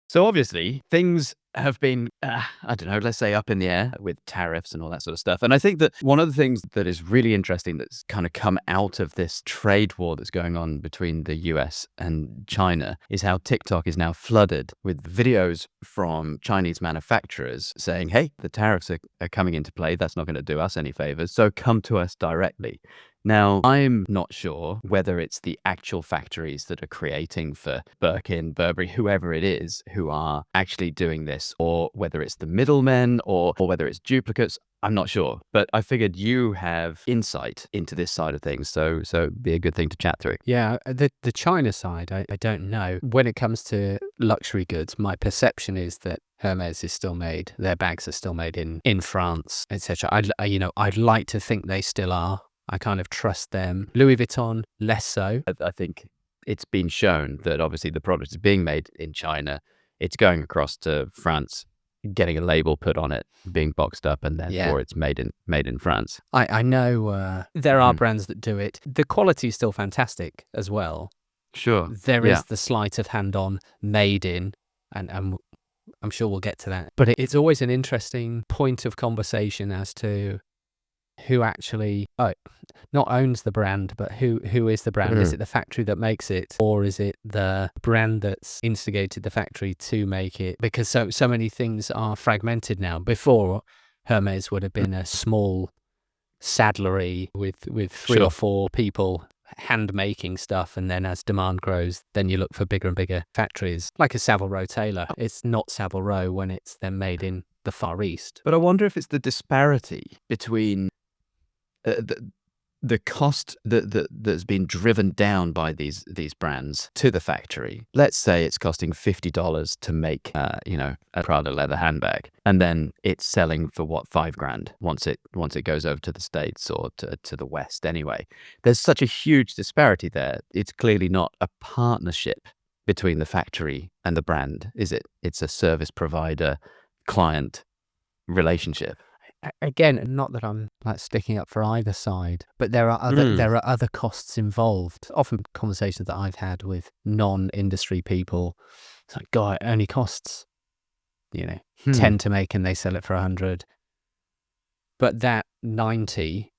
So obviously, things have been, I don't know, let's say up in the air with tariffs and all that sort of stuff. And I think that one of the things that is really interesting that's kind of come out of this trade war that's going on between the US and China is how TikTok is now flooded with videos from Chinese manufacturers saying, hey, the tariffs are coming into play. That's not going to do us any favors. So come to us directly. Now, I'm not sure whether it's the actual factories that are creating for Birkin, Burberry, whoever it is, who are actually doing this, or whether it's the middlemen or whether it's duplicates. I'm not sure, but I figured you have insight into this side of things, so it'd be a good thing to chat through. Yeah, the China side, I don't know. When it comes to luxury goods, my perception is that Hermes is still made, their bags are still made in France, etc. I'd like to think they still are. I kind of trust them. Louis Vuitton, less so. I think it's been shown that obviously the product is being made in China. It's going across to France, getting a label put on it, being boxed up, and therefore it's made in France. I know there are brands that do it. The quality is still fantastic as well. Sure. There is the sleight of hand on made in, and I'm sure we'll get to that. But it's always an interesting point of conversation as to who actually not owns the brand, but who is the brand? Is it the factory that makes it, or is it the brand that's instigated the factory to make it? Because so many things are fragmented now. Before, Hermes would have been a small saddlery with three or four people hand making stuff, and then as demand grows, then you look for bigger and bigger factories, like a Savile Row tailor. It's not Savile Row when it's then made in the Far East. But I wonder if it's the disparity between the cost that's been driven down by these brands to the factory. Let's say it's costing $50 to make a Prada leather handbag, and then it's selling for what, $5,000 once it goes over to the States or to the West. Anyway, there's such a huge disparity there. It's clearly not a partnership between the factory and the brand, is it? It's a service provider client relationship. Again, not that I'm like sticking up for either side, but there are other costs involved. Often conversations that I've had with non-industry people, it's like, God, it only costs 10 to make and they sell it for 100. But that 90,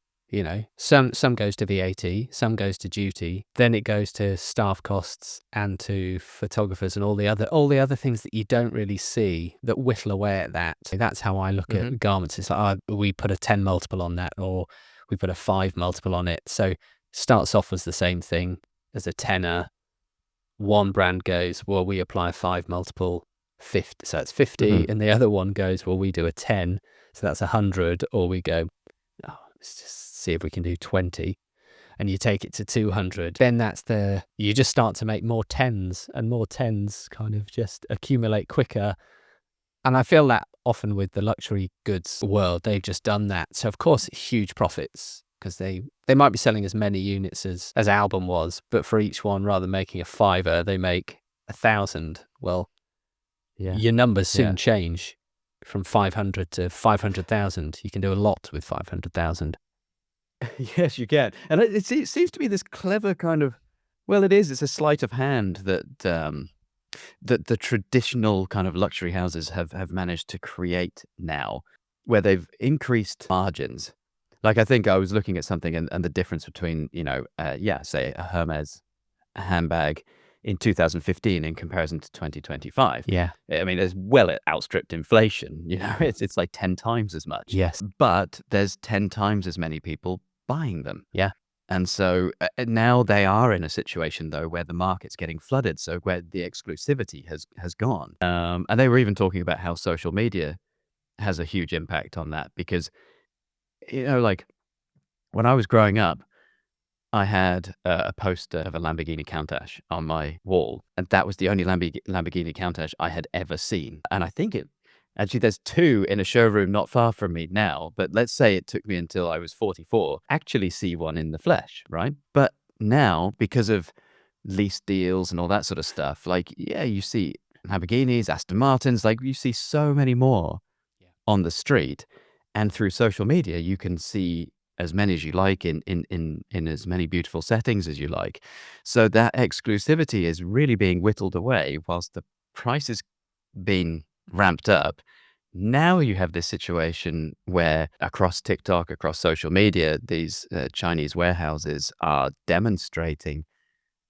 some goes to VAT, some goes to duty, then it goes to staff costs and to photographers and all the other things that you don't really see that whittle away at that. That's how I look at garments. It's like, we put a 10 multiple on that, or we put a 5 multiple on it. So starts off as the same thing as a tenner. One brand goes, well, we apply a 5 multiple, 50, so it's 50, and the other one goes, well, we do a 10, so that's 100, or we go, let's just see if we can do 20, and you take it to 200. Then you just start to make more 10s, and more 10s kind of just accumulate quicker. And I feel that often with the luxury goods world, they've just done that. So of course, huge profits, because they might be selling as many units as Album was, but for each one, rather than making a $5, they make 1,000. Well, your numbers soon change from 500 to 500,000. You can do a lot with 500,000. Yes, you can. And it seems to be this clever kind of, well, it's a sleight of hand that the traditional kind of luxury houses have managed to create now, where they've increased margins. Like, I think I was looking at something and the difference between, say a Hermes handbag in 2015 in comparison to 2025. Yeah. I mean, there's it outstripped inflation. It's like 10 times as much. Yes. But there's 10 times as many people buying them. Yeah. And so now they are in a situation, though, where the market's getting flooded. So where the exclusivity has gone. And they were even talking about how social media has a huge impact on that, because, like when I was growing up, I had a poster of a Lamborghini Countach on my wall, and that was the only Lamborghini Countach I had ever seen. And I think actually there's 2 in a showroom not far from me now, but let's say it took me until I was 44 actually see one in the flesh, right? But now, because of lease deals and all that sort of stuff, like, you see Lamborghinis, Aston Martins, like you see so many more on the street, and through social media, you can see as many as you like in as many beautiful settings as you like. So that exclusivity is really being whittled away, whilst the price is been ramped up. Now you have this situation where across TikTok, across social media, these Chinese warehouses are demonstrating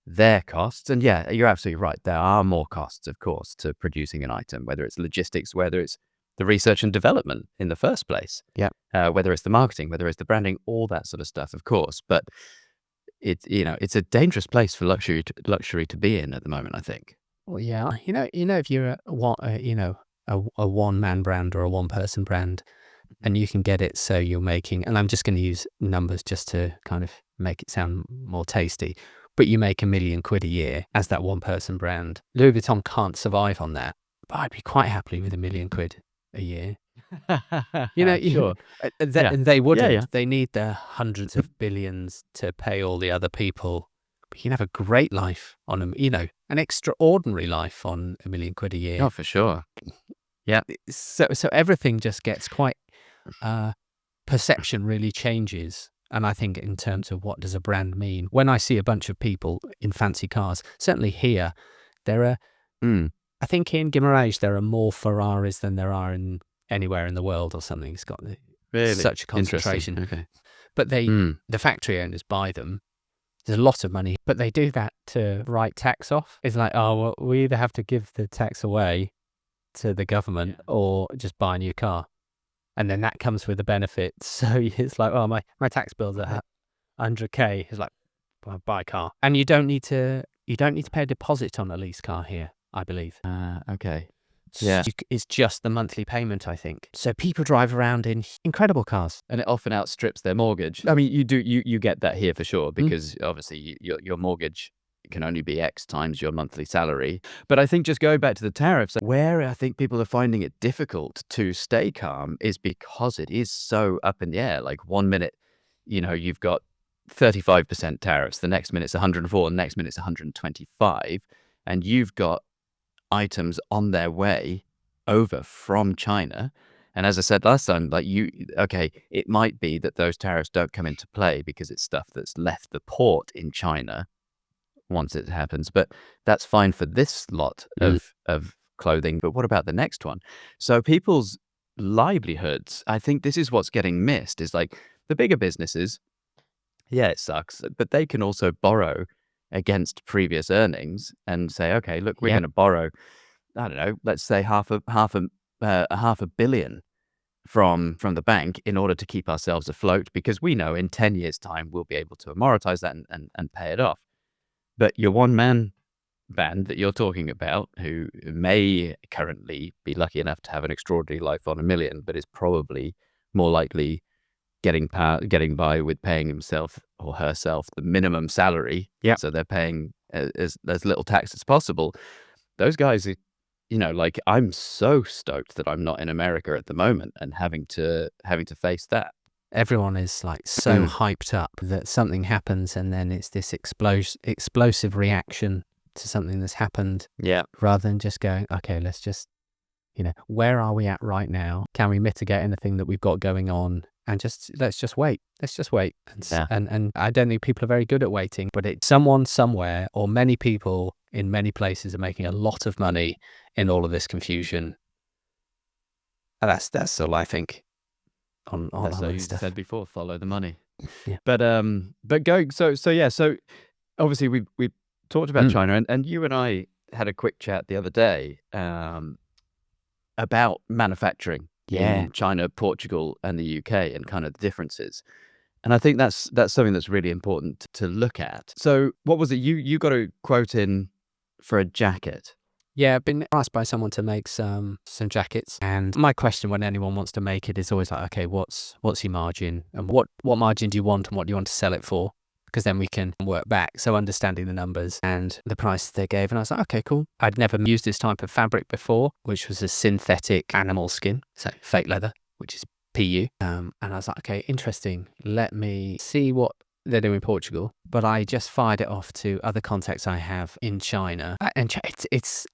their costs. And yeah, you're absolutely right. There are more costs, of course, to producing an item, whether it's logistics, whether it's the research and development in the first place, Yeah. whether it's the marketing, whether it's the branding, all that sort of stuff, of course. But it's a dangerous place for luxury to be in at the moment, I think. Well, yeah. If you're a one-man brand or a one-person brand, and you can get it so you're making, and I'm just going to use numbers just to kind of make it sound more tasty, but you make £1 million a year as that one-person brand. Louis Vuitton can't survive on that, but I'd be quite happily with £1 million a year. Sure. And Yeah. they wouldn't. Yeah. They need the hundreds of billions to pay all the other people. But you can have a great life on an extraordinary life on £1 million a year. Oh, for sure. Yeah. So everything just gets quite perception really changes. And I think in terms of what does a brand mean, when I see a bunch of people in fancy cars, certainly here, there are, I think in Guimarães, there are more Ferraris than there are in anywhere in the world or something. It's got Really such a concentration. Okay. But the factory owners buy them. There's a lot of money, but they do that to write tax off. It's like, oh, well, we either have to give the tax away to the government or just buy a new car. And then that comes with a benefit. So it's like, oh, my tax bill's at 100K. It's like, well, buy a car. And you don't need to pay a deposit on a lease car here, I believe. Okay. Yeah. It's just the monthly payment, I think. So people drive around in incredible cars. And it often outstrips their mortgage. I mean, you get that here for sure, because obviously your mortgage can only be X times your monthly salary. But I think just going back to the tariffs, where I think people are finding it difficult to stay calm is because it is so up in the air. Like 1 minute, you've got 35% tariffs. The next minute it's 104. The next minute it's 125. And you've got items on their way over from China. And as I said last time, it might be that those tariffs don't come into play because it's stuff that's left the port in China once it happens. But that's fine for this lot of clothing. But what about the next one? So people's livelihoods, I think this is what's getting missed, is like the bigger businesses, yeah, it sucks, but they can also borrow against previous earnings and say, okay, look, we're going to borrow, I don't know, let's say half a billion from the bank in order to keep ourselves afloat, because we know in 10 years' time we'll be able to amortize that and pay it off. But your one-man band that you're talking about, who may currently be lucky enough to have an extraordinary life on $1 million, but is probably more likely getting by with paying himself or herself the minimum salary. Yeah. So they're paying as little tax as possible. Those guys are, I'm so stoked that I'm not in America at the moment and having to face that. Everyone is like so hyped up that something happens, and then it's this explosive reaction to something that's happened. Yeah. Rather than just going, okay, let's just, where are we at right now? Can we mitigate anything that we've got going on? And let's just wait. Let's just wait. And I don't think people are very good at waiting, but it's someone somewhere, or many people in many places, are making a lot of money in all of this confusion. And that's all I think. On that's what you stuff. said before, follow the money. Yeah. But going so obviously we talked about China, and you and I had a quick chat the other day about manufacturing in China, Portugal, and the UK, and kind of the differences. And I think that's something that's really important to look at. So what was it? You got a quote in for a jacket. Yeah, I've been asked by someone to make some jackets, and my question when anyone wants to make it is always like, okay, what's your margin, and what margin do you want, and what do you want to sell it for? Because then we can work back. So understanding the numbers and the price they gave, and I was like, okay, cool. I'd never used this type of fabric before, which was a synthetic animal skin, so fake leather, which is PU. And I was like, okay, interesting. Let me see what they're doing Portugal, but I just fired it off to other contacts I have in China. And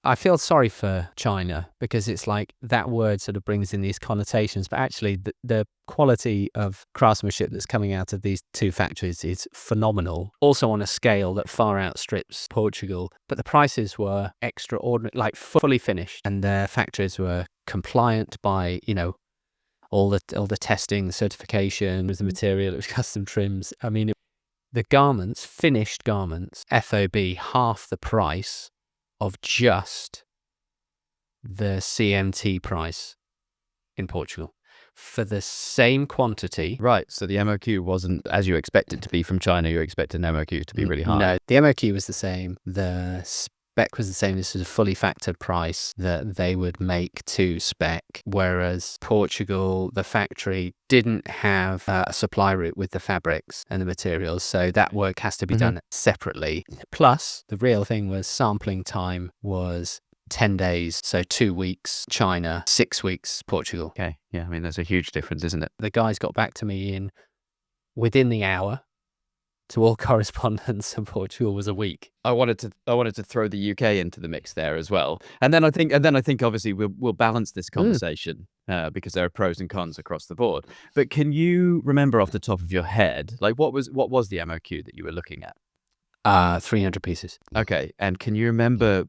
I feel sorry for China because it's like that word sort of brings in these connotations, but actually the quality of craftsmanship that's coming out of these two factories is phenomenal. Also on a scale that far outstrips Portugal, but the prices were extraordinary, like fully finished, and their factories were compliant by, all the testing, the certification, the material, it was custom trims. I mean, the garments, finished garments, FOB, half the price of just the CMT price in Portugal for the same quantity. Right. So the MOQ wasn't as you expect it to be from China. You expect an MOQ to be really high. No, the MOQ was the same. The spec was the same. This is a fully factored price that they would make to spec, whereas Portugal, the factory didn't have a supply route with the fabrics and the materials, so that work has to be done separately. Plus, the real thing was sampling time was 10 days, so 2 weeks China, 6 weeks Portugal. Okay. Yeah. I mean, there's a huge difference, isn't it? The guys got back to me within the hour. To all correspondence, and Portugal was a week. I wanted to throw the UK into the mix there as well, and then I think obviously we'll balance this conversation because there are pros and cons across the board. But can you remember off the top of your head, like what was the MOQ that you were looking at? 300 pieces. Okay, and can you remember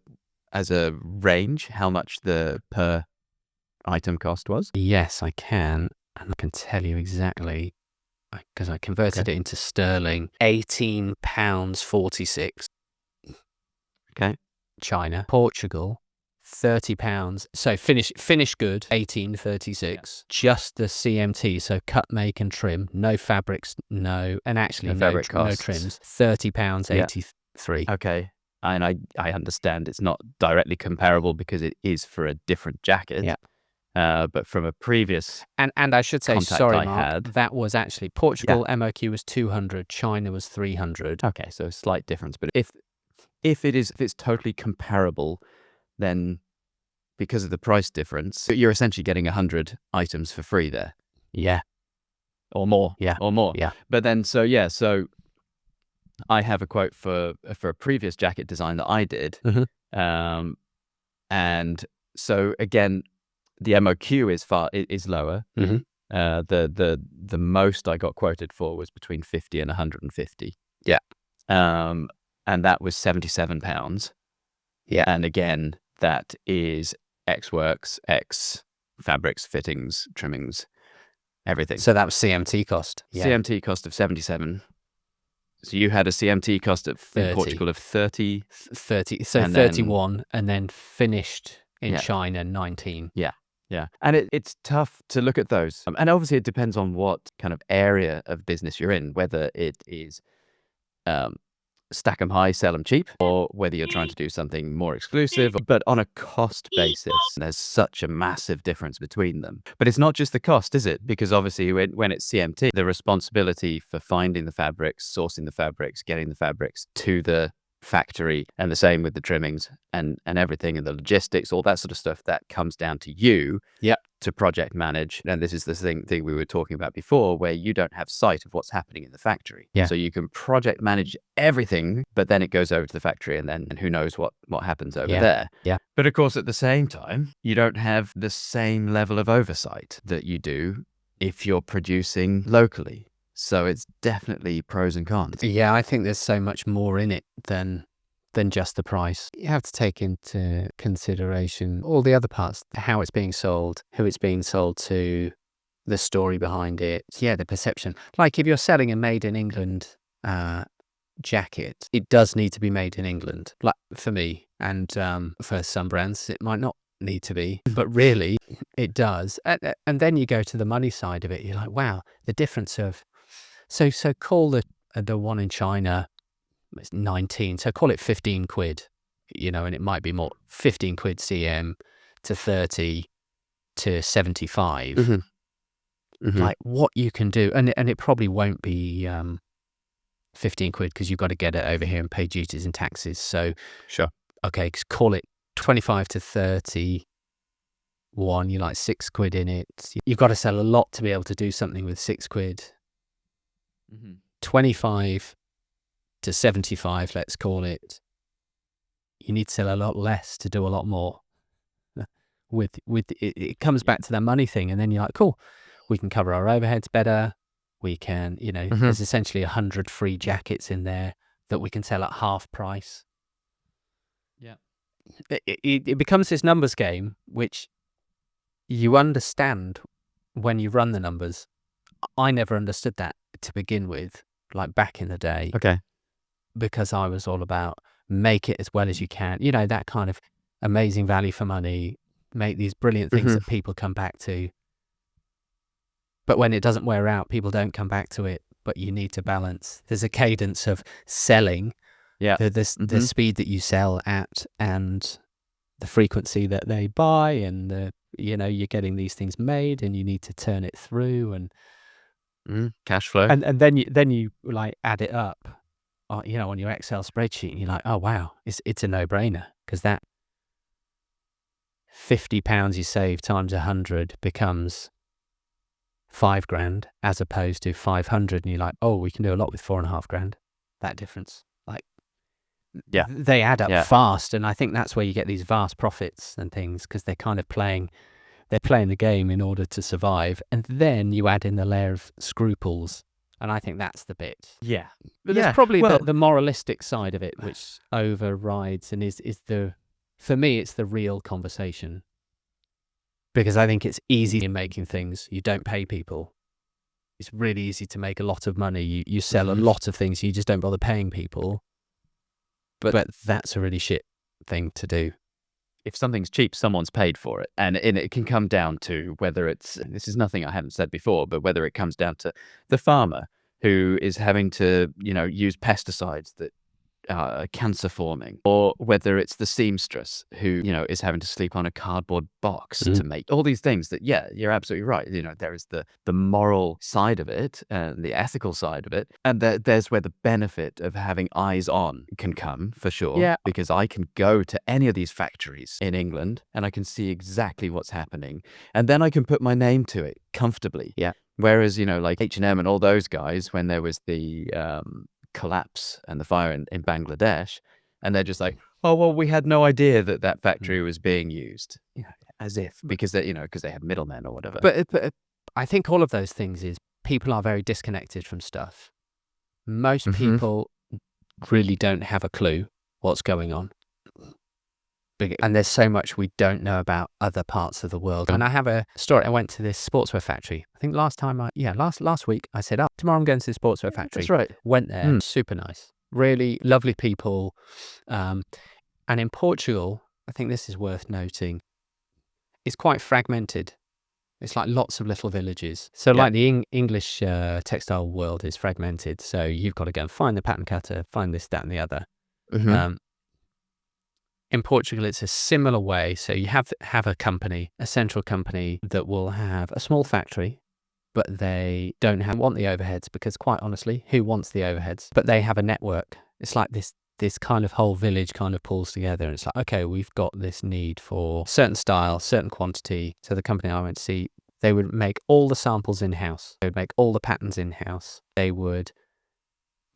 as a range how much the per item cost was? Yes, I can, and I can tell you exactly. Because I converted it into sterling, £18.46. Okay. China, Portugal, £30. So finished good, £18.36. Yeah. Just the CMT, so cut, make, and trim. No fabrics, no, and actually no trims. £30.83. Okay. And I understand it's not directly comparable because it is for a different jacket. Yeah. But from a previous and I should say, sorry, Mark, that was actually Portugal. MOQ was 200, China was 300. Okay, so a slight difference. But if it's totally comparable, then because of the price difference, you're essentially getting 100 items for free there. Yeah, or more. Yeah, or more. Yeah, but then so I have a quote for a previous jacket design that I did, and so again. The MOQ is lower. The most I got quoted for was between 50 and 150. Yeah. And that was £77. Yeah. And again, that is X works, X fabrics, fittings, trimmings, everything. So that was CMT cost. Yeah. CMT cost of 77. So you had a CMT cost in Portugal of 30. 30. So 31, and then finished in China 19. Yeah. Yeah. And it's tough to look at those. And obviously it depends on what kind of area of business you're in, whether it is stack 'em high, sell 'em cheap, or whether you're trying to do something more exclusive. But on a cost basis, there's such a massive difference between them. But it's not just the cost, is it? Because obviously when it's CMT, the responsibility for finding the fabrics, sourcing the fabrics, getting the fabrics to the factory, and the same with the trimmings and everything, and the logistics, all that sort of stuff, that comes down to you to project manage. And this is the thing we were talking about before, where you don't have sight of what's happening in the factory. So you can project manage everything, but then it goes over to the factory, and then who knows what happens over there. But of course, at the same time, you don't have the same level of oversight that you do if you're producing locally. So it's definitely pros and cons. Yeah, I think there's so much more in it than just the price. You have to take into consideration all the other parts, how it's being sold, who it's being sold to, the story behind it. Yeah, the perception. Like if you're selling a made in England jacket, it does need to be made in England. Like for me, and for some brands, it might not need to be, but really it does. And then you go to the money side of it. You're like, wow, the difference of so call the one in China, it's 19, so call it 15 quid, and it might be more, 15 quid CM to 30 to 75. Like what you can do, and it probably won't be 15 quid because you've got to get it over here and pay duties and taxes. So sure, okay, call it 25 to 31. You're like 6 quid in it. You've got to sell a lot to be able to do something with 6 quid. 25 to 75, let's call it, you need to sell a lot less to do a lot more. It comes back to that money thing, and then you're like, cool, we can cover our overheads better. We can, there's essentially 100 free jackets in there that we can sell at half price. Yeah. It becomes this numbers game, which you understand when you run the numbers. I never understood that to begin with, like back in the day. Okay. Because I was all about make it as well as you can. That kind of amazing value for money, make these brilliant things that people come back to. But when it doesn't wear out, people don't come back to it. But you need to balance. There's a cadence of selling, the speed that you sell at, and the frequency that they buy, and you're getting these things made, and you need to turn it through, and cash flow, and then you like add it up, on your Excel spreadsheet, and you're like, oh wow, it's a no-brainer, because that £50 you save times 100 becomes $5,000 as opposed to 500, and you're like, oh, we can do a lot with $4,500. That difference, they add up fast, and I think that's where you get these vast profits and things, because they're kind of playing the game in order to survive, and then you add in the layer of scruples, and I think that's the bit. Yeah, but there's probably the moralistic side of it which overrides and is for me, it's the real conversation. Because I think it's easy in making things. You don't pay people. It's really easy to make a lot of money. You sell a lot of things. You just don't bother paying people. But that's a really shit thing to do. If something's cheap, someone's paid for it. And it can come down to whether this is nothing I haven't said before, but whether it comes down to the farmer who is having to, use pesticides that cancer forming, or whether it's the seamstress who is having to sleep on a cardboard box to make all these things that you're absolutely right, there is the moral side of it and the ethical side of it, and there's where the benefit of having eyes on can come, for sure, because I can go to any of these factories in England and I can see exactly what's happening, and then I can put my name to it comfortably. Whereas like H&M and all those guys, when there was the collapse and the fire in Bangladesh, and they're just like, oh well, we had no idea that factory was being used, as if because they have middlemen or whatever. But I think all of those things is people are very disconnected from stuff. Most people really don't have a clue what's going on, and there's so much we don't know about other parts of the world. And I have a story. I went to this sportswear factory. I think last week I said, oh, tomorrow I'm going to the sportswear factory. That's right. Went there. Super nice. Really lovely people. And in Portugal, I think this is worth noting, it's quite fragmented. It's like lots of little villages. So like the English textile world is fragmented. So you've got to go and find the pattern cutter, find this, that, and the other. In Portugal, it's a similar way. So you have a company, a central company that will have a small factory, but they don't want the overheads, because quite honestly, who wants the overheads? But they have a network. It's like this kind of whole village kind of pulls together, and it's like, okay, we've got this need for certain style, certain quantity. So the company I went to see, they would make all the samples in-house. They would make all the patterns in-house. They would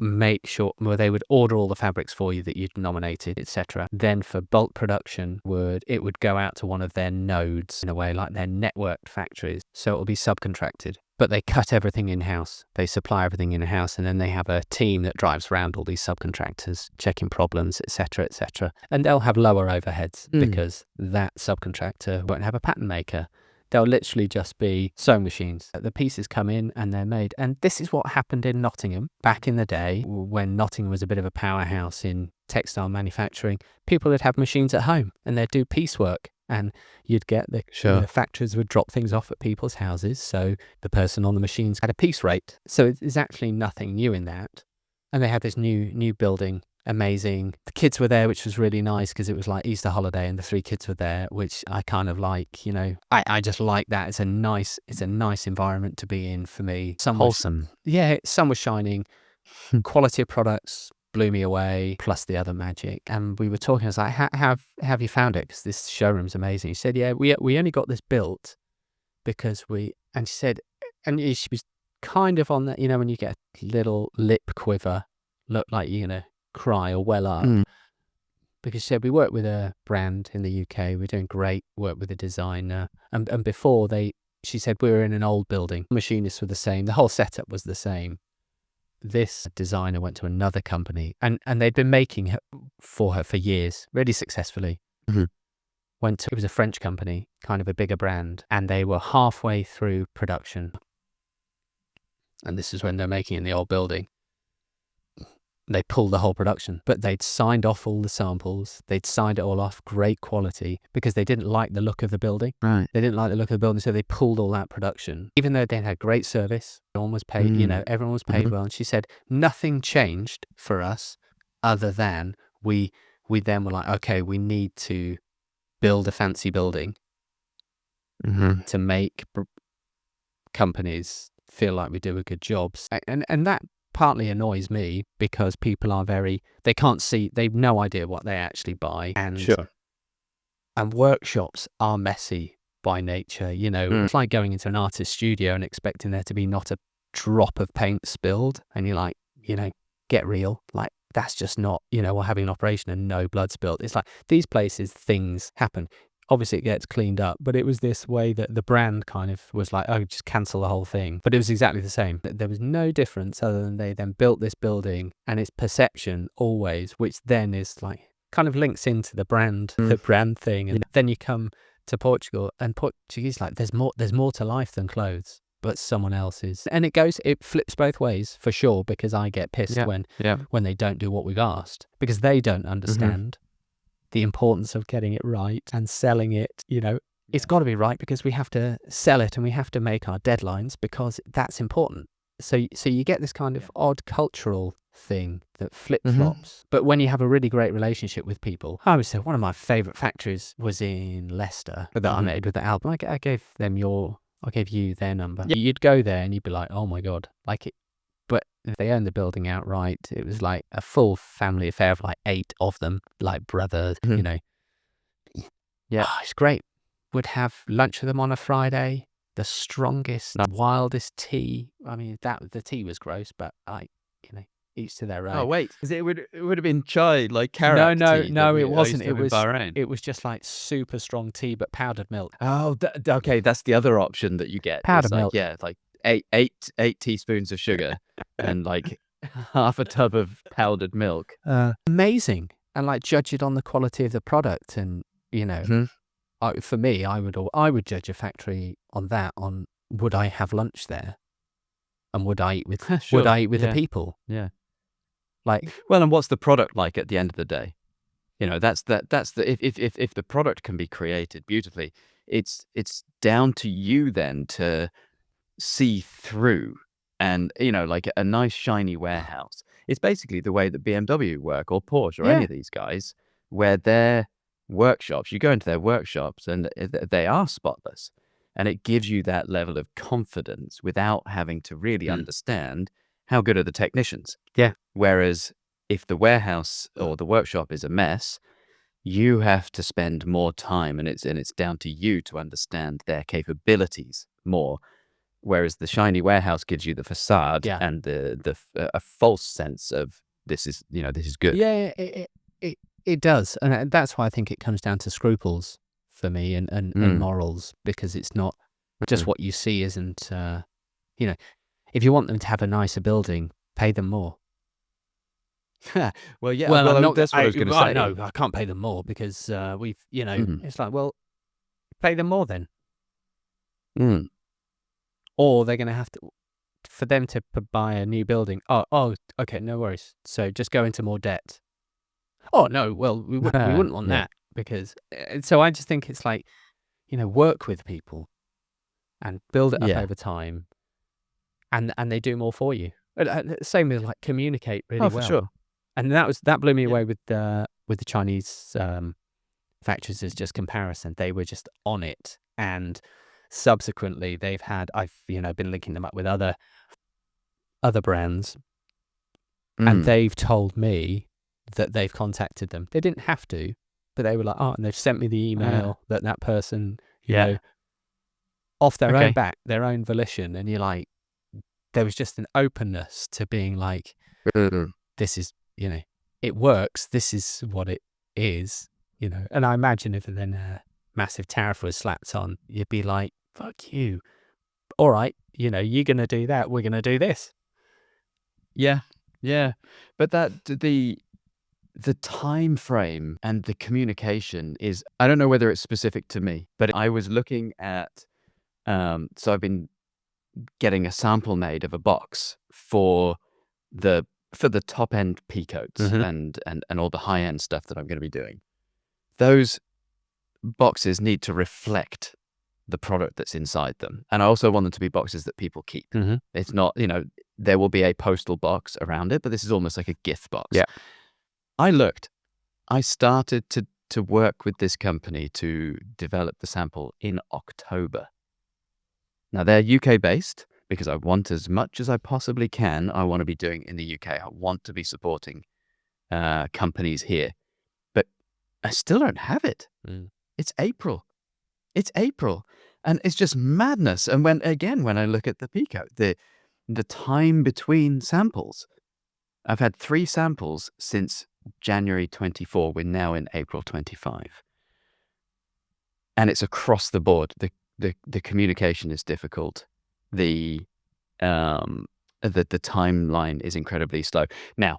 make sure, they would order all the fabrics for you that you'd nominated, etc. Then for bulk production, it would go out to one of their nodes, in a way, like their networked factories. So it will be subcontracted, but they cut everything in-house. They supply everything in-house, and then they have a team that drives around all these subcontractors, checking problems, etc., etc. And they'll have lower overheads because that subcontractor won't have a pattern maker. They'll literally just be sewing machines. The pieces come in and they're made. And this is what happened in Nottingham back in the day, when Nottingham was a bit of a powerhouse in textile manufacturing. People would have machines at home and they'd do piecework. And you'd get the factories would drop things off at people's houses. So the person on the machines had a piece rate. So there's actually nothing new in that. And they had this new building. Amazing. The kids were there, which was really nice, because it was like Easter holiday and the 3 kids were there, which I kind of like, I just like that. It's a nice environment to be in for me. Wholesome. Sun was shining. Quality of products blew me away, plus the other magic. And we were talking, I was like, how have you found it? Because this showroom's amazing. He said, yeah, we only got this built because and she said, and she was kind of on that, when you get a little lip quiver, look like you're going to cry or well up. Because she said, we work with a brand in the UK, we're doing great work with a designer. And before she said, we were in an old building, machinists were the same, the whole setup was the same. This designer went to another company and they'd been making for her for years, really successfully. It was a French company, kind of a bigger brand, and they were halfway through production. And this is when they're making in the old building. They pulled the whole production, but they'd signed off all the samples. They'd signed it all off, great quality, because they didn't like the look of the building. Right. They didn't like the look of the building, so they pulled all that production. Even though they had great service, everyone was paid, everyone was paid well. And she said, nothing changed for us other than we then were like, okay, we need to build a fancy building to make companies feel like we do a good job. And that partly annoys me because people are they can't see, they've no idea what they actually buy. And workshops are messy by nature, It's like going into an artist's studio and expecting there to be not a drop of paint spilled. And you're like, get real. Like, that's just not, or having an operation and no blood spilled. It's like these places, things happen. Obviously it gets cleaned up, but it was this way that the brand kind of was like, oh, just cancel the whole thing. But it was exactly the same. There was no difference other than they then built this building and its perception always, which then is like, kind of links into the brand thing. And then you come to Portugal and Portuguese, like, there's more to life than clothes, but someone else's. And it flips both ways for sure, because I get pissed when they don't do what we've asked, because they don't understand the importance of getting it right and selling it. It's got to be right because we have to sell it and we have to make our deadlines because that's important. So you get this kind of odd cultural thing that flip-flops. But when you have a really great relationship with people, I would say one of my favourite factories was in Leicester that I made with the album. I gave you their number. You'd go there and you'd be like, oh my God, like it. But they owned the building outright. It was like a full family affair of like 8 of them, like brothers, it's great. Would have lunch with them on a Friday. The strongest, wildest tea. I mean, the tea was gross, but each to their own. Oh wait, because it would have been chai, like carrot tea. No, it wasn't. It was just like super strong tea, but powdered milk. Oh, okay, that's the other option that you get. Powdered milk. Like 8 teaspoons of sugar and like half a tub of powdered milk. Amazing, and like judge it on the quality of the product, and for me, I would judge a factory on that. On would I have lunch there, and would I eat with the people? Yeah. Like, well, and what's the product like at the end of the day? That's the if the product can be created beautifully, it's down to you then to see through. And like a nice shiny warehouse, it's basically the way that BMW work, or Porsche, or any of these guys, where their workshops, you go into their workshops and they are spotless, and it gives you that level of confidence without having to really understand how good are the technicians. Whereas if the warehouse or the workshop is a mess, you have to spend more time, and it's down to you to understand their capabilities more. Whereas the shiny warehouse gives you the facade and a false sense of this is good. Yeah, it does, and that's why I think it comes down to scruples for me and morals, because it's not just what you see isn't. If you want them to have a nicer building, pay them more. Well, yeah. Well, that's what I was going to say. No, I can't pay them more because we've, it's like, well, pay them more then. Or they're going to have to, for them to buy a new building. Oh, okay, no worries. So just go into more debt. Oh no, well, we wouldn't want that, because. So I just think it's like, work with people, and build it up over time, and they do more for you. Same with like communicate really well. For sure. And that blew me away with the Chinese factories as just comparison. They were just on it, and subsequently I've been linking them up with other brands, and they've told me that they've contacted them. They didn't have to, but they were like, and they've sent me the email that person, off their own back, their own volition, and you're like, there was just an openness to being like, Mm. this is, it works. This is what it is, And I imagine if then a massive tariff was slapped on, you'd be like, fuck you. All right, you're going to do that. We're going to do this. Yeah. But the time frame and the communication is, I don't know whether it's specific to me, but I was looking at, so I've been getting a sample made of a box for the top end peacoats and all the high end stuff that I'm going to be doing. Those boxes need to reflect the product that's inside them, and I also want them to be boxes that people keep. It's not, there will be a postal box around it, but this is almost like a gift box. Yeah. I started to work with this company to develop the sample in October. Now, they're UK based because I want, as much as I possibly can, I want to be doing in the UK. I want to be supporting companies here, but I still don't have it. It's April. And it's just madness. And when I look at the peacoat, the time between samples, I've had 3 samples since January 24. We're now in April 25. And it's across the board. The communication is difficult. The timeline is incredibly slow. Now,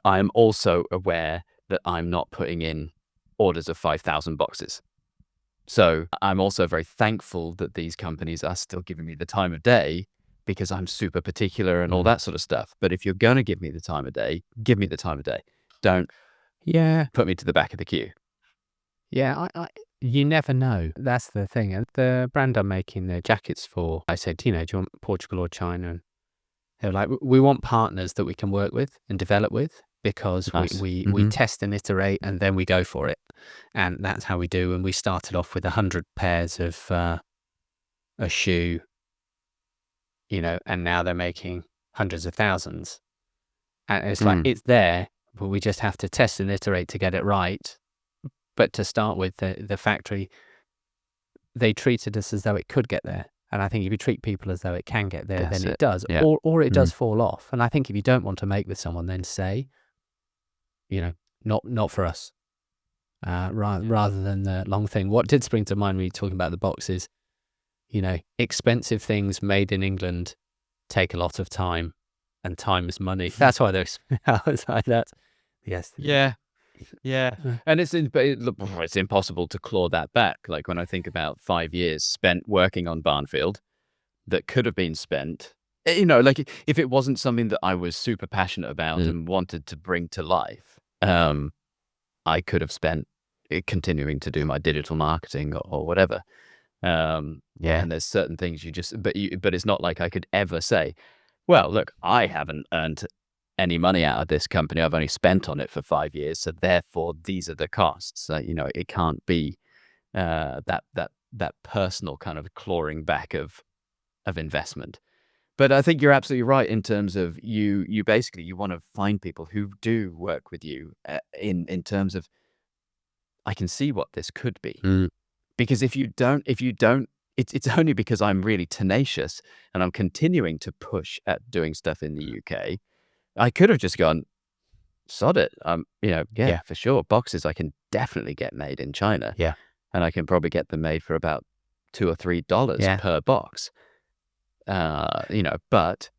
I am also aware that I'm not putting in orders of 5,000 boxes. So I'm also very thankful that these companies are still giving me the time of day, because I'm super particular and all that sort of stuff. But if you're going to give me the time of day, give me the time of day. Don't put me to the back of the queue. Yeah, you never know. That's the thing. And the brand I'm making the jackets for, I said, do you want Portugal or China? And they were like, we want partners that we can work with and develop with, because Nice. we test and iterate and then we go for it. And that's how we do. And we started off with 100 pairs of a shoe, and now they're making hundreds of thousands. And it's like, it's there, but we just have to test and iterate to get it right. But to start with, the factory, they treated us as though it could get there. And I think if you treat people as though it can get there, then it does. Yeah. Or it does fall off. And I think if you don't want to make with someone, then say, not for us, rather than the long thing. What did spring to mind when you're talking about the boxes? Expensive things made in England take a lot of time, and time is money. That's why they're like that. Yes. Yeah. And it's impossible to claw that back. Like when I think about 5 years spent working on Barnfield that could have been spent, like if it wasn't something that I was super passionate about and wanted to bring to life, I could have spent it continuing to do my digital marketing or whatever. And there's certain things but it's not like I could ever say, well, look, I haven't earned any money out of this company. I've only spent on it for 5 years, so therefore these are the costs. It can't be that personal kind of clawing back of investment. But I think you're absolutely right in terms of you basically you want to find people who do work with you in terms of, I can see what this could be. Because if you don't, it's only because I'm really tenacious and I'm continuing to push at doing stuff in the UK. I could have just gone, sod it. For sure. Boxes I can definitely get made in China. Yeah. And I can probably get them made for about $2 or $3 per box. But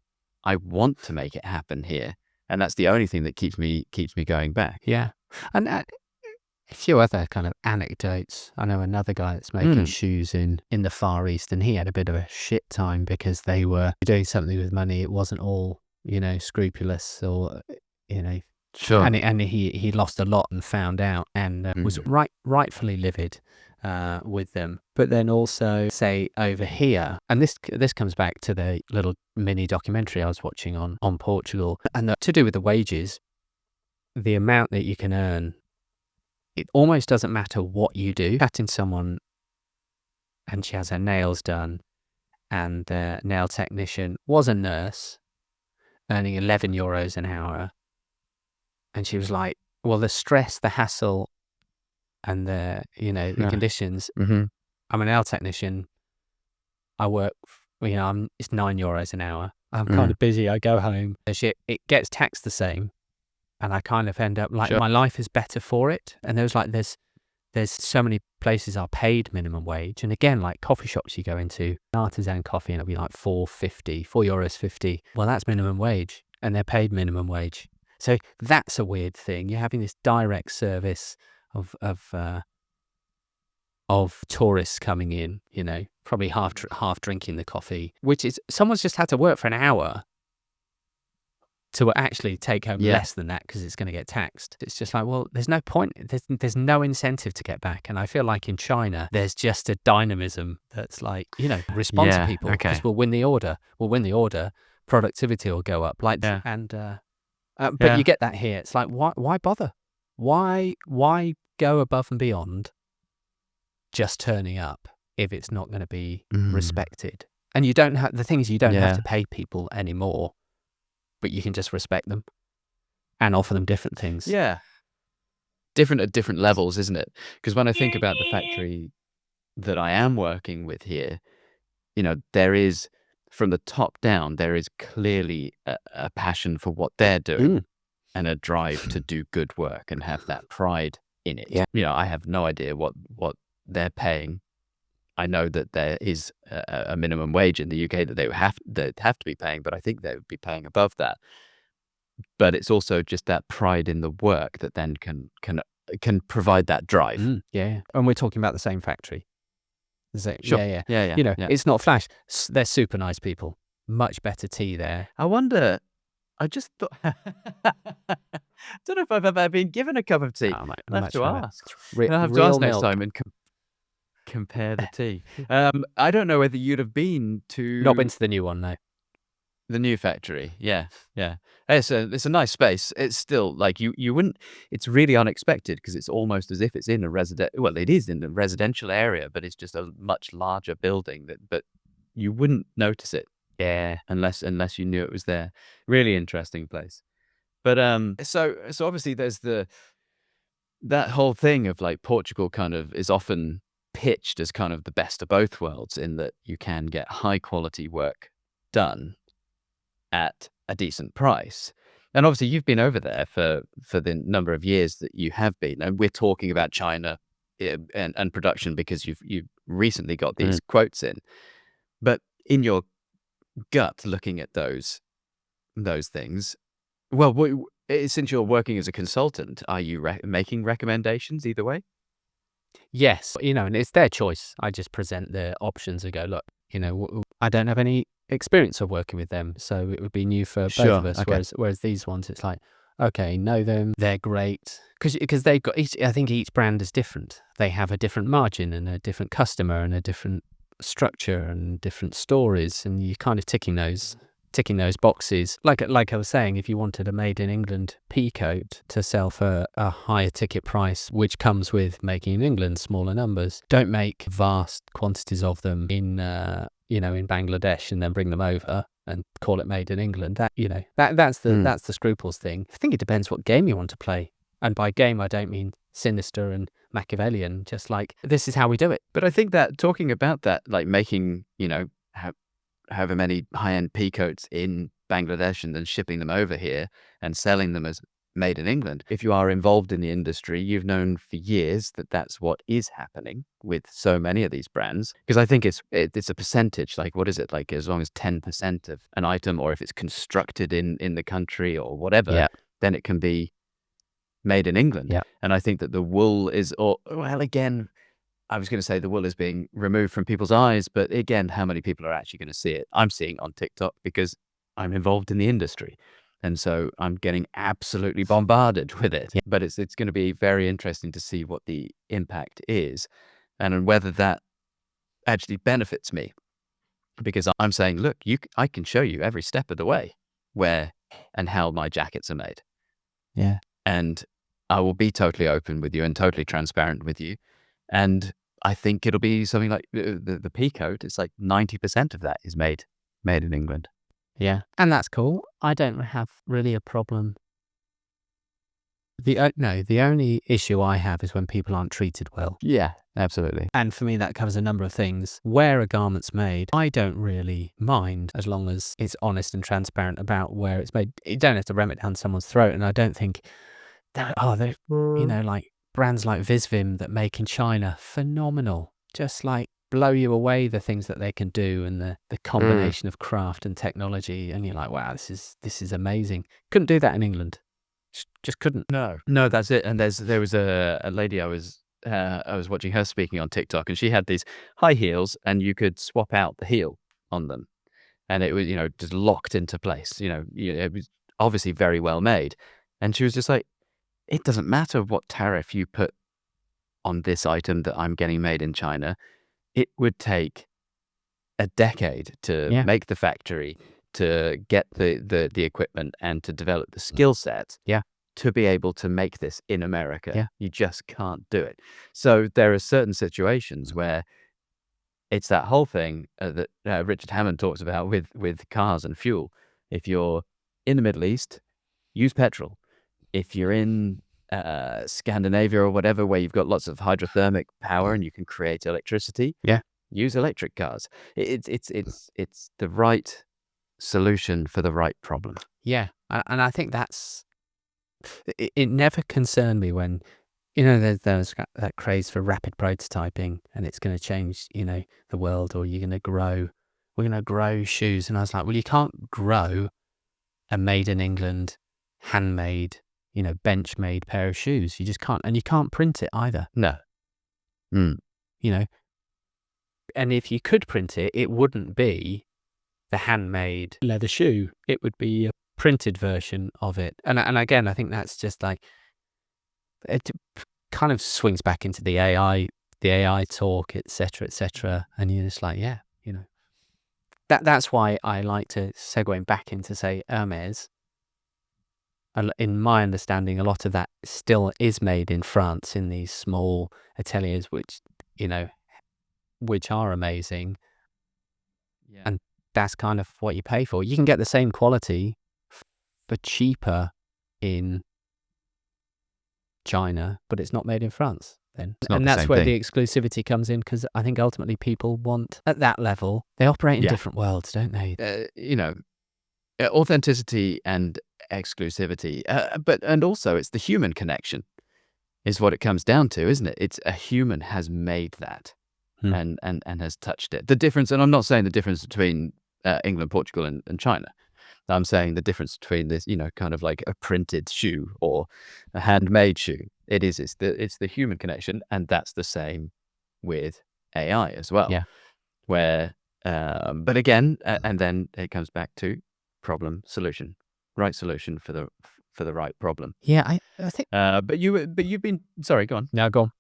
I want to make it happen here. And that's the only thing that keeps me going back. Yeah. And a few other kind of anecdotes. I know another guy that's making shoes in the Far East, and he had a bit of a shit time because they were doing something with money. It wasn't all, scrupulous or, Sure. And he lost a lot and found out, and was rightfully livid with them. But then also, say, over here, and this comes back to the little mini documentary I was watching on Portugal, and to do with the wages, the amount that you can earn. It almost doesn't matter what you do. Chatting someone, and she has her nails done, and the nail technician was a nurse, earning €11 an hour. And she was like, well, the stress, the hassle, and the conditions. I'm a nail technician. I work, it's €9 an hour. I'm kind of busy. I go home. It gets taxed the same, and I kind of end up like Sure. my life is better for it. And there's so many places are paid minimum wage, and again, like coffee shops you go into, artisan coffee, and it'll be like €4.50. Well, that's minimum wage, and they're paid minimum wage. So that's a weird thing. You're having this direct service of tourists coming in, probably half drinking the coffee, which is someone's just had to work for an hour to actually take home less than that because it's going to get taxed. It's just like, well, there's no point. There's no incentive to get back. And I feel like in China, there's just a dynamism that's like, respond to people because we'll win the order. Productivity will go up. But you get that here. It's like, why bother? Why go above and beyond just turning up if it's not going to be respected? And you don't have to pay people anymore, but you can just respect them and offer them different things. Yeah. Different at different levels, isn't it? Because when I think about the factory that I am working with here, there is, from the top down, there is clearly a passion for what they're doing and a drive to do good work and have that pride in it. Yeah. I have no idea what they're paying. I know that there is a minimum wage in the UK that they'd have to be paying, but I think they would be paying above that. But it's also just that pride in the work that then can provide that drive. Yeah, and we're talking about the same factory. Sure. Yeah. It's not flash. They're super nice people. Much better tea there. I wonder. I just thought. Don't know if I've ever been given a cup of tea. Oh, I'll have to ask. I'll have to ask next time and compare the tea. I don't know whether you'd have been to. Not been to the new one, no. The new factory, yeah. It's a nice space. It's still like you wouldn't. It's really unexpected because it's almost as if it's in a it is in a residential area, but it's just a much larger building but you wouldn't notice it, unless you knew it was there. Really interesting place. But so obviously there's that whole thing of like Portugal kind of is often pitched as kind of the best of both worlds in that you can get high quality work done at a decent price. And obviously you've been over there for the number of years that you have been, and we're talking about China and production because you've recently got these quotes in. But in your gut, looking at those things, well, since you're working as a consultant, are you making recommendations either way? Yes, and it's their choice. I just present the options and go, look, I don't have any experience of working with them, so it would be new for both of us. Okay. Whereas these ones, it's like, okay, know them, they're great, because they've got I think each brand is different. They have a different margin and a different customer and a different structure and different stories, and you're kind of ticking those boxes. Like I was saying, if you wanted a made in England pea coat to sell for a higher ticket price, which comes with making in England smaller numbers, don't make vast quantities of them in Bangladesh and then bring them over and call it made in England. That's the scruples thing. I think it depends what game you want to play. And by game, I don't mean sinister and Machiavellian, just like, this is how we do it. But I think that talking about that, like making, however many high-end pea coats in Bangladesh and then shipping them over here and selling them as made in England. If you are involved in the industry, you've known for years that that's what is happening with so many of these brands. Because I think it's a percentage, like what is it? Like as long as 10% of an item, or if it's constructed in the country or whatever, then it can be made in England. Yeah. And I think that the wool is, again, I was going to say the wool is being removed from people's eyes, but again, how many people are actually going to see it? I'm seeing it on TikTok because I'm involved in the industry. And so I'm getting absolutely bombarded with it. Yeah. But it's going to be very interesting to see what the impact is and whether that actually benefits me. Because I'm saying, look, I can show you every step of the way where and how my jackets are made. Yeah. And I will be totally open with you and totally transparent with you. And I think it'll be something like the pea coat. It's like 90% of that is made in England. Yeah. And that's cool. I don't have really a problem. The only issue I have is when people aren't treated well. Yeah. Absolutely. And for me, that covers a number of things. Where a garment's made, I don't really mind as long as it's honest and transparent about where it's made. You don't have to ram it down someone's throat. And I don't think like brands like Visvim that make in China, phenomenal. Just like blow you away, the things that they can do and the combination of craft and technology. And you're like, wow, this is amazing. Couldn't do that in England. Just couldn't. No, that's it. And there was a lady I was watching her speaking on TikTok, and she had these high heels, and you could swap out the heel on them, and it was just locked into place. It was obviously very well made, and she was just like, it doesn't matter what tariff you put on this item that I'm getting made in China. It would take a decade to make the factory, to get the equipment, and to develop the skill set to be able to make this in America. You just can't do it. So there are certain situations where it's that whole thing that Richard Hammond talks about with cars and fuel. If you're in the Middle East, use petrol. If you're in Scandinavia or whatever, where you've got lots of hydrothermic power and you can create electricity, use electric cars. It's the right solution for the right problem. Yeah, and I think it never concerned me when, there's that craze for rapid prototyping and it's going to change, the world, or we're going to grow shoes. And I was like, well, you can't grow a made in England, handmade, bench made pair of shoes. You just can't. And you can't print it either. No. And if you could print it, it wouldn't be the handmade leather shoe. It would be a printed version of it. And again, I think that's just like, it kind of swings back into the AI talk, etc. And you're just like, that's why I like to segue back into, say, Hermes. In my understanding, a lot of that still is made in France in these small ateliers, which are amazing. And that's kind of what you pay for. You can get the same quality for cheaper in China, but it's not made in France then. And that's where the exclusivity comes in, because I think ultimately people want, at that level, they operate in different worlds, don't they? Authenticity and exclusivity, and also it's the human connection is what it comes down to, isn't it? It's a human has made that and has touched it. The difference, and I'm not saying the difference between England, Portugal, and China. I'm saying the difference between this, kind of like a printed shoe or a handmade shoe. It's the human connection, and that's the same with AI as well. Yeah. Where, but again, and then it comes back to problem solution, right solution for the right problem. Yeah, I think. But you've been sorry. Go on. Now go on.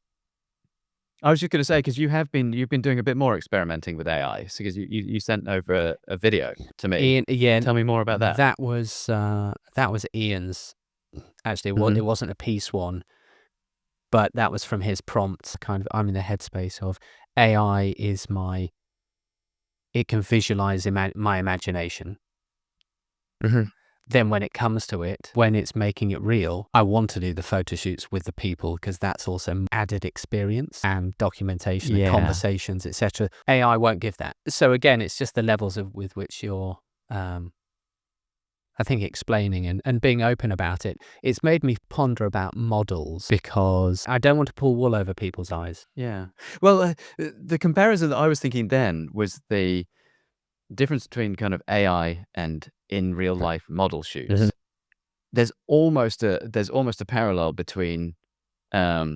I was just going to say, because you've been doing a bit more experimenting with AI, because you sent over a video to me. Ian, tell me more about that. That was Ian's. Actually, it wasn't a piece one, but that was from his prompt. Kind of, I'm in the headspace of AI is it can visualize my imagination. Then when it comes to it, when it's making it real, I want to do the photo shoots with the people, because that's also added experience and documentation and conversations, etc. AI won't give that. So again, it's just the levels with which you're, I think, explaining and being open about it. It's made me ponder about models, because I don't want to pull wool over people's eyes. Yeah. Well, the comparison that I was thinking then was the difference between kind of AI and in real life model shoes. There's almost a parallel between a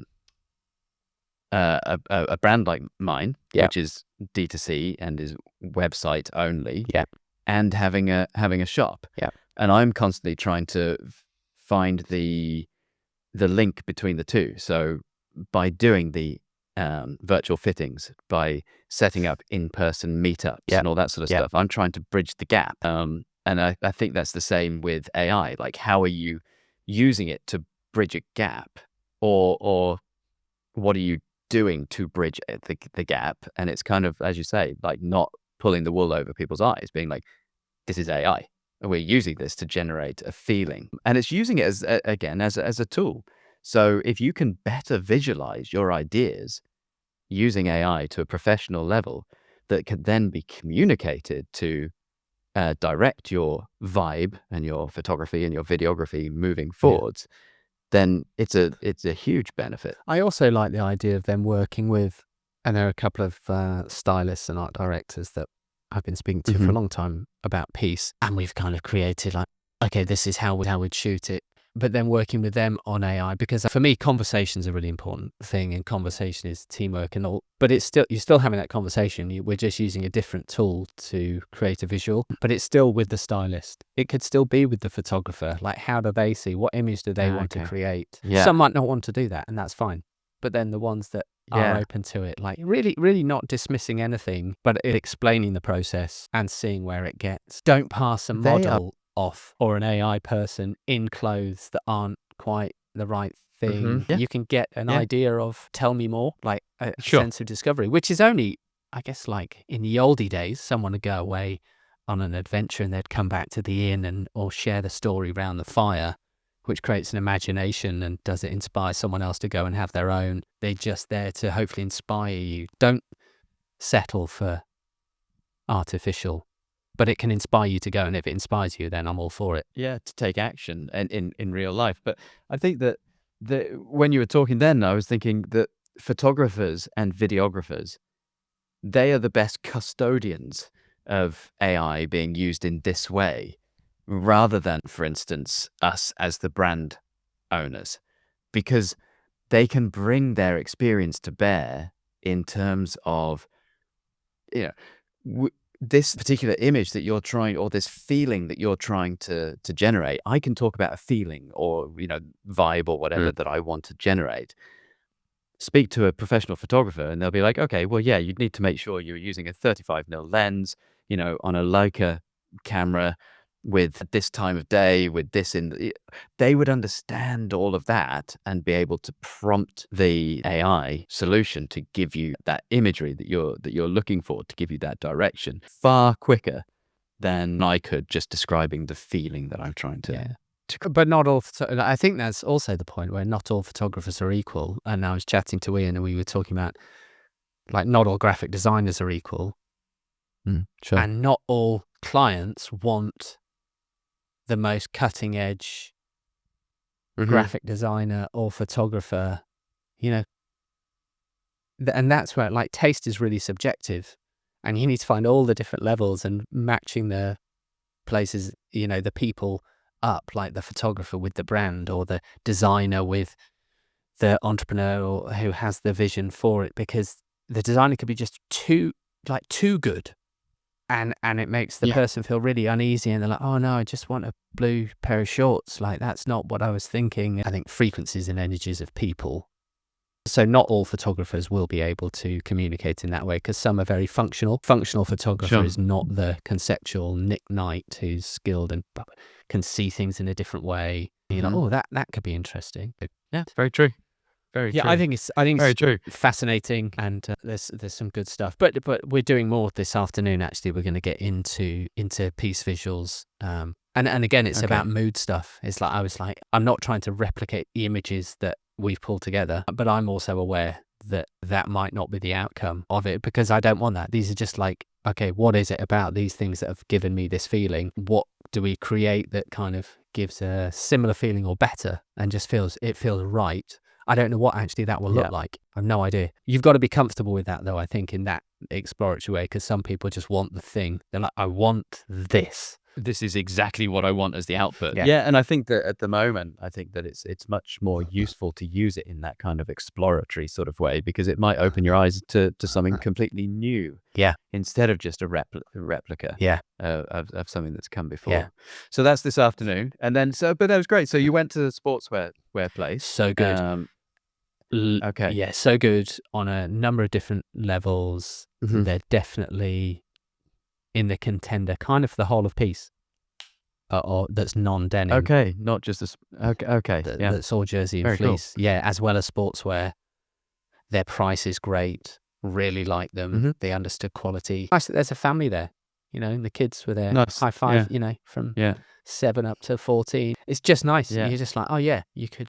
brand like mine, which is D2C and is website only, and having a shop. And I'm constantly trying to find the link between the two. So by doing the virtual fittings, by setting up in-person meetups and all that sort of stuff, I'm trying to bridge the gap. And I think that's the same with AI. Like, how are you using it to bridge a gap, or what are you doing to bridge the gap? And it's kind of, as you say, like not pulling the wool over people's eyes, being like, this is AI. We're using this to generate a feeling, and it's using it as a tool. So if you can better visualize your ideas, using AI to a professional level that could then be communicated to direct your vibe and your photography and your videography moving forwards, then it's a huge benefit. I also like the idea of them working with, and there are a couple of stylists and art directors that I've been speaking to for a long time about piece, and we've kind of created like, okay, this is how we'd shoot it. But then working with them on AI, because for me, conversation's a really important thing, and conversation is teamwork and all. But it's still, you're still having that conversation. We're just using a different tool to create a visual, but it's still with the stylist. It could still be with the photographer. Like, how do they see? What image do they want to create? Yeah. Some might not want to do that, and that's fine. But then the ones that are open to it, like really, really not dismissing anything, but explaining the process and seeing where it gets. Don't pass a model off or an AI person in clothes that aren't quite the right thing. You can get an idea of, tell me more, like a sense of discovery, which is only, I guess, like in the oldie days, someone would go away on an adventure and they'd come back to the inn or share the story around the fire, which creates an imagination and does it inspire someone else to go and have their own. They're just there to hopefully inspire you. Don't settle for artificial, but it can inspire you to go. And if it inspires you, then I'm all for it. Yeah, to take action and in real life. But I think that when you were talking then, I was thinking that photographers and videographers, they are the best custodians of AI being used in this way, rather than, for instance, us as the brand owners, because they can bring their experience to bear in terms of, this particular image that you're trying, or this feeling that you're trying to generate. I can talk about a feeling or, vibe or whatever that I want to generate. Speak to a professional photographer and they'll be like, okay, well, yeah, you'd need to make sure you're using a 35mm lens, on a Leica camera with this time of day, with this they would understand all of that and be able to prompt the AI solution to give you that imagery that you're looking for, to give you that direction far quicker than I could just describing the feeling that I'm trying to. But not all. I think that's also the point where not all photographers are equal. And I was chatting to Ian and we were talking about, like, not all graphic designers are equal. Sure. And not all clients want the most cutting edge graphic designer or photographer, and that's where, like, taste is really subjective, and you need to find all the different levels and matching the places, the people up, like the photographer with the brand or the designer with the entrepreneur who has the vision for it, because the designer could be just too good. And it makes the person feel really uneasy, and they're like, oh no, I just want a blue pair of shorts. Like, that's not what I was thinking. I think frequencies and energies of people. So not all photographers will be able to communicate in that way, because some are very functional. Functional photographer is not the conceptual Nick Knight who's skilled and can see things in a different way. You're like, oh, that could be interesting. Yeah, very true. Very true. I think it's very true. Fascinating, and there's some good stuff. But we're doing more this afternoon. Actually, we're going to get into piece visuals, and again, it's about mood stuff. It's like, I was like, I'm not trying to replicate the images that we've pulled together, but I'm also aware that might not be the outcome of it, because I don't want that. These are just like, okay, what is it about these things that have given me this feeling? What do we create that kind of gives a similar feeling or better, and just feels right? I don't know what actually that will look like. I have no idea. You've got to be comfortable with that, though, I think, in that exploratory way, because some people just want the thing. They're like, I want this. This is exactly what I want as the output. Yeah, and I think that at the moment, it's much more useful to use it in that kind of exploratory sort of way, because it might open your eyes to something completely new. Yeah. Instead of just a replica. Yeah. Of something that's come before. Yeah. So that's this afternoon, and then but that was great. So you went to the sportswear place. So good. Okay. Yeah, so good on a number of different levels. They're definitely in the contender, kind of for the whole of piece, or that's non-denim. Okay, not just okay. That's all jersey and Very fleece. Cool. Yeah, as well as sportswear. Their price is great. Really like them. They understood quality. Nice that there's a family there. The kids were there. Nice. High five. From 7 up to 14. It's just nice. Yeah. You're just like, oh yeah, you could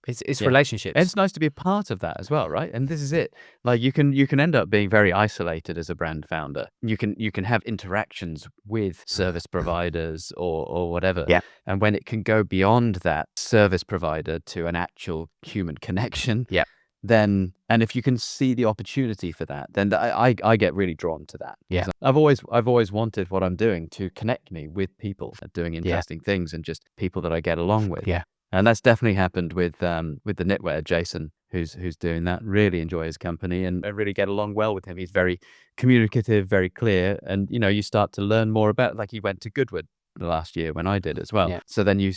It's Yeah. relationships. And it's nice to be a part of that as well, right? And this is it. Like you can end up being very isolated as a brand founder. You can have interactions with service providers or whatever. Yeah. And when it can go beyond that service provider to an actual human connection, Yeah. then, and if you can see the opportunity for that, then I get really drawn to that. Yeah. I've always wanted what I'm doing to connect me with people doing interesting things and just people that I get along with. Yeah. And that's definitely happened with the knitwear, Jason, who's doing that. Really enjoy his company and I really get along well with him. He's very communicative, very clear, and you start to learn more about. Like he went to Goodwood the last year when I did as well. Yeah. So then you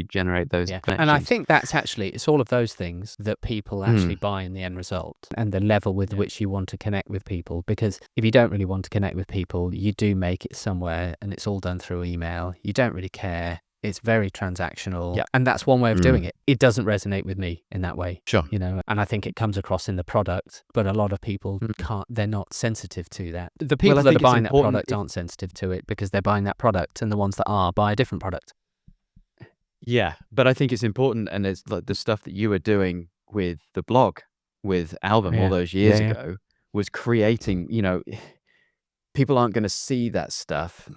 generate those connections. And I think that's actually, it's all of those things that people actually buy in the end result and the level with which you want to connect with people. Because if you don't really want to connect with people, you do make it somewhere and it's all done through email. You don't really care. It's very transactional. And that's one way of doing it. It doesn't resonate with me in that way. Sure. And I think it comes across in the product, but a lot of people they're not sensitive to that. The people that are buying that product aren't sensitive to it because they're buying that product, and the ones that are buy a different product. Yeah, but I think it's important, and it's like the stuff that you were doing with the blog, with Album all those years ago, was creating, people aren't going to see that stuff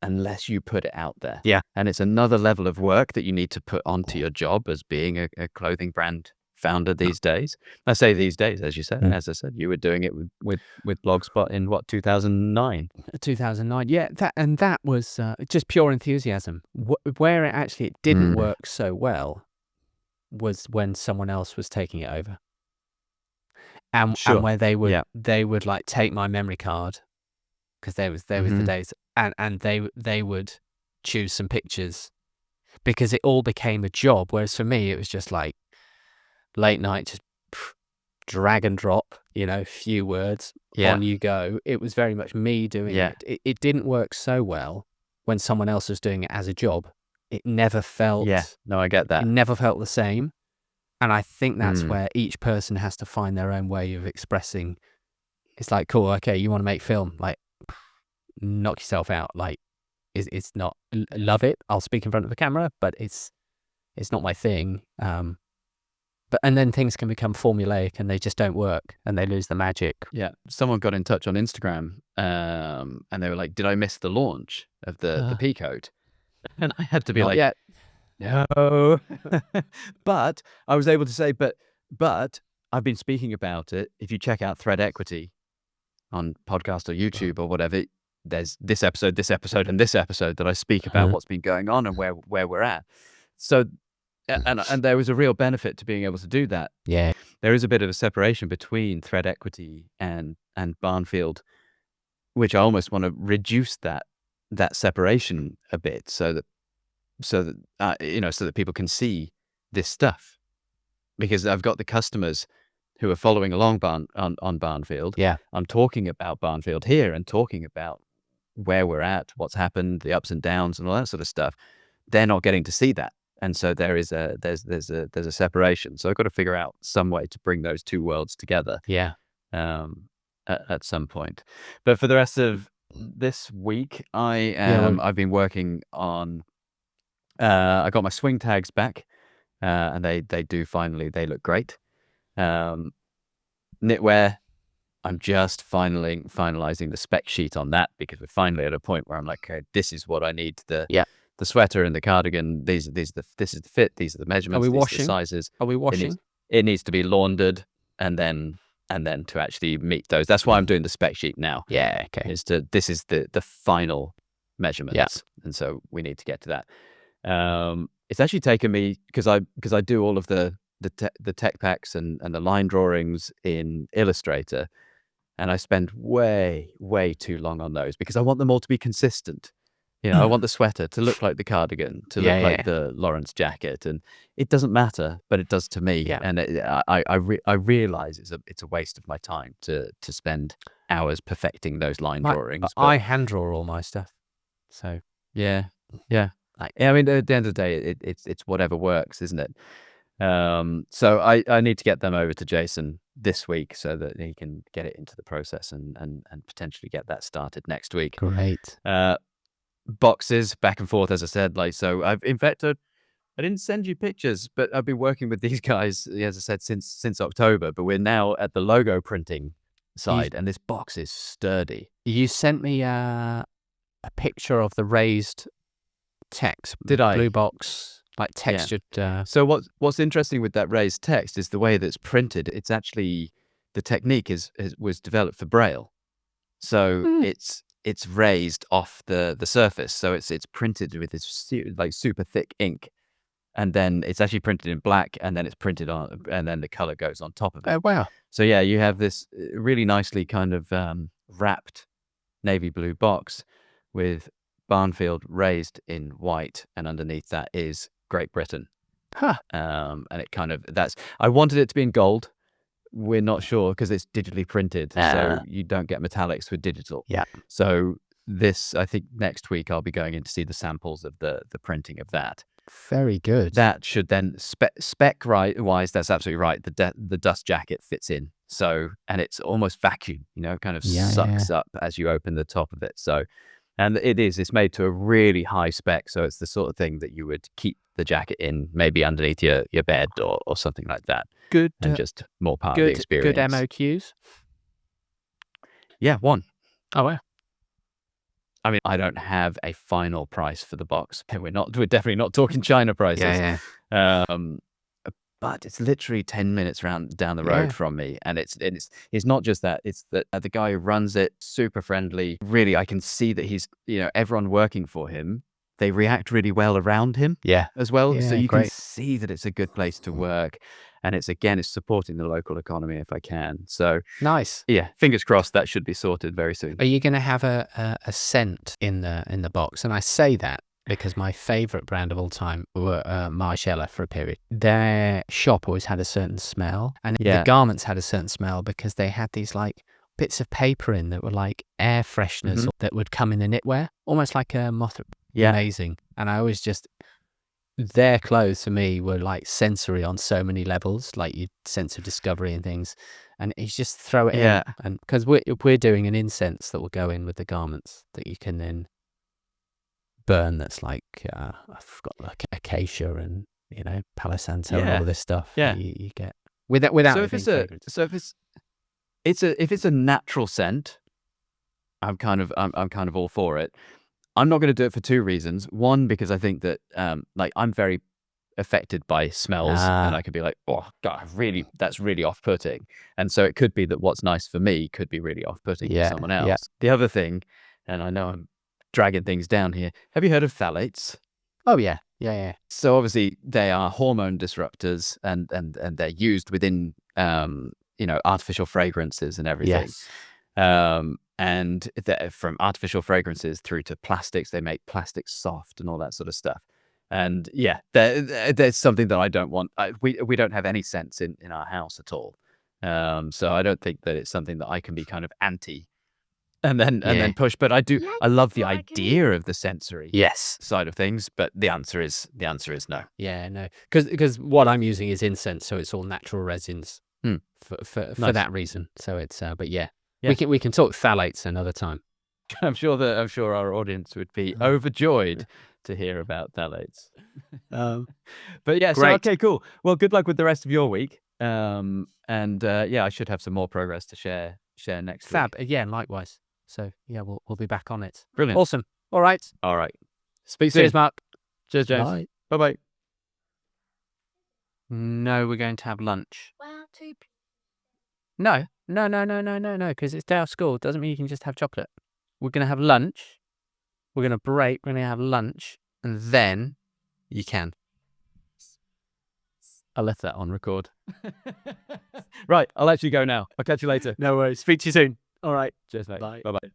unless you put it out there. Yeah. And it's another level of work that you need to put onto your job as being a clothing brand founder these days. I say these days, as you said, as I said, you were doing it with Blogspot in what, 2009? 2009. Yeah, that was just pure enthusiasm. Where it didn't work so well was when someone else was taking it over. And where they would like take my memory card, because there was the days, and they would choose some pictures because it all became a job. Whereas for me, it was just like late night, just drag and drop, few words, on you go. It was very much me doing it. It didn't work so well when someone else was doing it as a job. It never felt... Yeah, no, I get that. It never felt the same. And I think that's where each person has to find their own way of expressing. It's like, cool, okay, you want to make film, like, knock yourself out. Like, it's not... Love it. I'll speak in front of the camera, but it's not my thing. And then things can become formulaic and they just don't work and they lose the magic. Yeah. Someone got in touch on Instagram and they were like, did I miss the launch of the P coat? And I had to be Not like, yet. No. But I was able to say, but I've been speaking about it. If you check out Thread Equity on podcast or YouTube or whatever, there's this episode, and this episode that I speak about what's been going on and where we're at. So, and there was a real benefit to being able to do that. Yeah. There is a bit of a separation between Thread Equity and Barnfield, which I almost want to reduce that separation a bit so that people can see this stuff, because I've got the customers who are following along on Barnfield. Yeah. I'm talking about Barnfield here and talking about where we're at, what's happened, the ups and downs and all that sort of stuff. They're not getting to see that. And so there's a separation. So I've got to figure out some way to bring those two worlds together. Yeah. At some point. But for the rest of this week, I've been working on. I got my swing tags back, and they do finally. They look great. Knitwear. I'm just finalizing the spec sheet on that, because we're finally at a point where I'm like, okay, this is what I need. The sweater and the cardigan. This is the fit. These are the measurements. Are we these washing? Are the sizes. Are we washing? It needs to be laundered, and then to actually meet those. That's why I'm doing the spec sheet now. Yeah. Okay. This is the final measurements. Yeah. And so we need to get to that. It's actually taken me, because I do all of the tech packs and the line drawings in Illustrator, and I spend way too long on those because I want them all to be consistent. I want the sweater to look like the cardigan, to look like the Lawrence jacket, and it doesn't matter, but it does to me. Yeah. And I realize it's a waste of my time to spend hours perfecting those line drawings. I hand draw all my stuff, so yeah. I mean, at the end of the day, it's whatever works, isn't it? So I need to get them over to Jason this week so that he can get it into the process and potentially get that started next week. Great. Boxes back and forth, as I said. So in fact, I didn't send you pictures, but I've been working with these guys, as I said, since October. But we're now at the logo printing side, and this box is sturdy. You sent me a picture of the raised text. Did I? Blue box, like textured. So what's interesting with that raised text is the way that it's printed. It's actually, the technique was developed for Braille. So it's raised off the surface. So it's printed with this like super thick ink. And then it's actually printed in black, and then it's printed on, and then the color goes on top of it. Oh, wow. So yeah, you have this really nicely kind of wrapped navy blue box with Barnfield raised in white, and underneath that is Great Britain. Huh. And it kind of, I wanted it to be in gold. We're not sure because it's digitally printed, so you don't get metallics with digital. Yeah. So this, I think next week I'll be going in to see the samples of the printing of that. Very good. That should then spec wise, that's absolutely right. The dust jacket fits in. So, and it's almost vacuum, kind of sucks up as you open the top of it. So, and it's made to a really high spec. So it's the sort of thing that you would keep the jacket in, maybe underneath your bed or something like that. Good. And just more part of the experience. Good MOQs? Yeah, 1. Oh, wow. I mean, I don't have a final price for the box. We're definitely not talking China prices. Yeah. But it's literally 10 minutes down the road from me. And it's not just that, it's that the guy who runs it, super friendly. Really, I can see that he's, everyone working for him, they react really well around him as well. So you can see that it's a good place to work. And it's supporting the local economy if I can. So nice. Yeah, fingers crossed that should be sorted very soon. Are you going to have a scent in the box? And I say that because my favorite brand of all time were Margiela for a period. Their shop always had a certain smell, and the garments had a certain smell because they had these like bits of paper in that were like air fresheners that would come in the knitwear, almost like a moth. Amazing. And I always their clothes for me were like sensory on so many levels, like your sense of discovery and things. And you just throw it in, and because we're doing an incense that will go in with the garments that you can then burn. That's like I've got like acacia and Palo Santo and all of this stuff. Yeah, you get without. So if it's a natural scent, I'm kind of all for it. I'm not going to do it for 2 reasons. One, because I think that I'm very affected by smells, and I could be like, oh God, that's really off-putting. And so it could be that what's nice for me could be really off-putting for someone else. Yeah. The other thing, and I know I'm dragging things down here. Have you heard of phthalates? Oh yeah. So obviously they are hormone disruptors, and they're used within artificial fragrances and everything. Yes. And from artificial fragrances through to plastics, they make plastics soft and all that sort of stuff. And yeah, there's something that I don't want. We don't have any scents in our house at all. So I don't think that it's something that I can be kind of anti and then push. But I love the idea of the sensory side of things. But the answer is no. Yeah, no, because what I'm using is incense, so it's all natural resins for that reason. So it's but yeah. We can talk phthalates another time. I'm sure our audience would be overjoyed to hear about phthalates. But yeah, so okay, cool. Well, good luck with the rest of your week. And I should have some more progress to share next week. Fab. Yeah, likewise. So yeah, we'll be back on it. Brilliant. Awesome. All right. Speak soon. Cheers, Mark. Cheers, James. Bye. Bye. No, we're going to have lunch. No, because it's day off school. Doesn't mean you can just have chocolate. We're going to have lunch. We're going to break. We're going to have lunch. And then you can. I left that on record. Right, I'll let you go now. I'll catch you later. No worries. Speak to you soon. All right. Cheers, mate. Bye. Bye-bye.